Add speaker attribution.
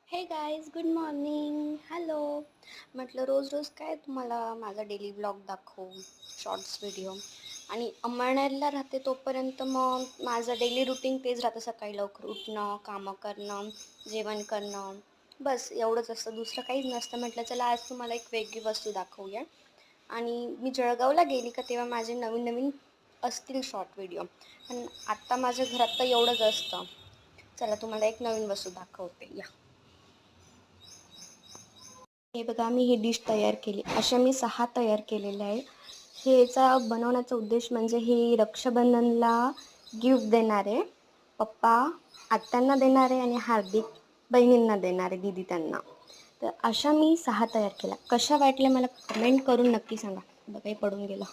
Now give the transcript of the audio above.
Speaker 1: हे guys, good morning. Hello. म्हटलं रोज रोज काय तुम्हाला माझा डेली ब्लॉग दाखवू, शॉर्ट्स व्हिडिओ. आणि अंमळनेरला राहते तोपर्यंत मग माझं डेली रुटीन तेच राहतं. सकाळी लवकर उठणं, कामं करणं, जेवण करणं, बस एवढंच असतं, दुसरं काहीच नसतं. म्हटलं चला आज तुम्हाला एक वेगळी वस्तू दाखवूया. आणि मी जळगावला गेली का तेव्हा माझे नवीन नवीन असतील शॉर्ट व्हिडिओ, पण आत्ता माझ्या घरात तर एवढंच असतं. चला तुम्हाला एक नवीन वस्तू दाखवते, या. हे बघा, मी ही डिश तयार केली. अशा मी 6 तयार केलेल्या आहे. याचा बनवण्याचा उद्देश म्हणजे ही रक्षाबंधनला गिफ्ट देणार आहे. पप्पा आत्यांना देणार आहे आणि हार्दिक बहिणींना देणार आहे, दीदी त्यांना. तर अशा मी 6 तयार केल्या. कशा वाटल्या मला कमेंट करून नक्की सांगा. बघा, हे पडून गेलं.